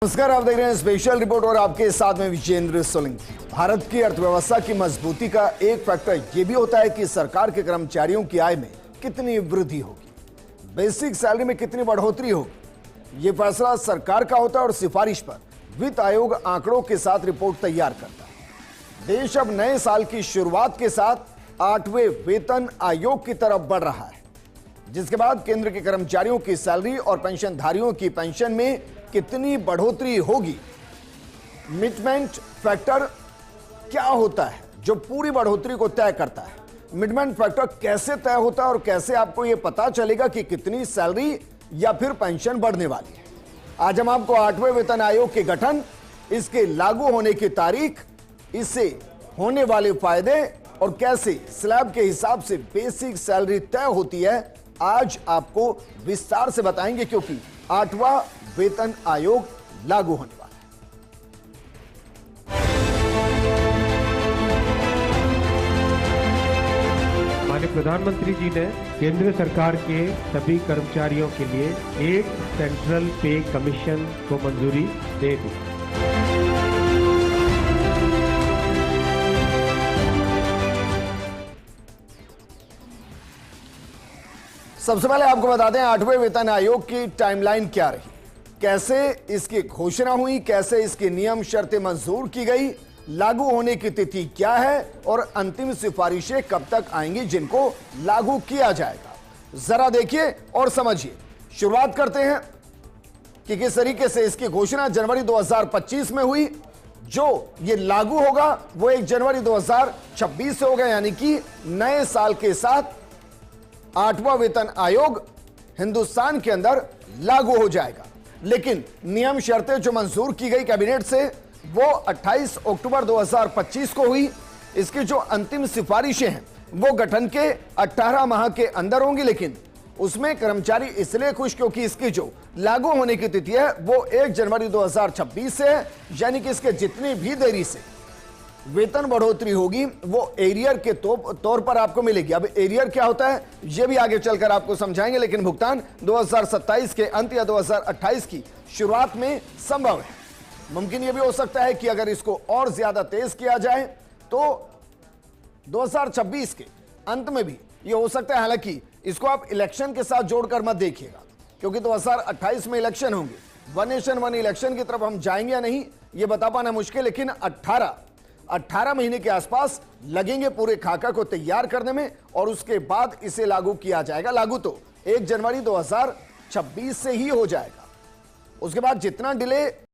नमस्कार, आप देख रहे हैं स्पेशल रिपोर्ट और आपके साथ में विजेंद्र सोलंकी। भारत की अर्थव्यवस्था की मजबूती का एक फैक्टर यह भी होता है कि सरकार के कर्मचारियों की आय में कितनी वृद्धि होगी, बेसिक सैलरी में कितनी बढ़ोतरी होगी। यह फैसला सरकार का होता है और सिफारिश पर वित्त आयोग आंकड़ों के साथ रिपोर्ट तैयार करता है। देश अब नए साल की शुरुआत के साथ 8वें वेतन आयोग की तरफ बढ़ रहा है, जिसके बाद केंद्र के कर्मचारियों की सैलरी और पेंशनधारियों की पेंशन में कितनी बढ़ोतरी होगी। मिडमेंट फैक्टर क्या होता है जो पूरी बढ़ोतरी को तय करता है? मिडमेंट फैक्टर कैसे तय होता है और कैसे आपको यह पता चलेगा कि कितनी सैलरी या फिर पेंशन बढ़ने वाली है? आज हम आपको 8वें वेतन आयोग के गठन, इसके लागू होने की तारीख, इससे होने वाले फायदे और कैसे स्लैब के हिसाब से बेसिक सैलरी तय होती है, आज आपको विस्तार से बताएंगे, क्योंकि 8वां वेतन आयोग लागू होने वाला है। माननीय प्रधानमंत्री जी ने केंद्र सरकार के सभी कर्मचारियों के लिए एक सेंट्रल पे कमीशन को मंजूरी दे दी। सबसे पहले आपको बता दें 8वें वेतन आयोग की टाइमलाइन क्या रही, कैसे इसकी घोषणा हुई, कैसे इसके नियम शर्तें मंजूर की गई, लागू होने की तिथि क्या है और अंतिम सिफारिशें कब तक आएंगी जिनको लागू किया जाएगा। जरा देखिए और समझिए। शुरुआत करते हैं कि किस तरीके से इसकी घोषणा जनवरी 2025 में हुई। जो ये लागू होगा वो 1 जनवरी 2026 से होगा, यानी कि नए साल के साथ 8वां वेतन आयोग हिंदुस्तान के अंदर लागू हो जाएगा। लेकिन नियम शर्तें जो मंजूर की गई कैबिनेट से वो 28 अक्टूबर 2025 को हुई। इसकी जो अंतिम सिफारिशें हैं वो गठन के 18 माह के अंदर होंगी, लेकिन उसमें कर्मचारी इसलिए खुश क्योंकि इसकी जो लागू होने की तिथि है वो 1 जनवरी 2026 से है, यानी कि इसके जितनी भी देरी से वेतन बढ़ोतरी होगी वो एरियर के तौर पर आपको मिलेगी। अब एरियर क्या होता है ये भी आगे चलकर आपको समझाएंगे, लेकिन भुगतान 2027 के अंत या 2028 की शुरुआत में संभव है। मुमकिन यह भी हो सकता है कि अगर इसको और ज्यादा तेज किया जाए तो 2026 के अंत में भी यह हो सकता है। हालांकि इसको आप इलेक्शन के साथ जोड़कर मत देखिएगा, क्योंकि 2028 में इलेक्शन होंगे। वन नेशन वन इलेक्शन की तरफ हम जाएंगे या नहीं ये बता पाना मुश्किल, लेकिन 18 महीने के आसपास लगेंगे पूरे खाका को तैयार करने में, और उसके बाद इसे लागू किया जाएगा। लागू तो 1 जनवरी 2026 से ही हो जाएगा। उसके बाद जितना डिले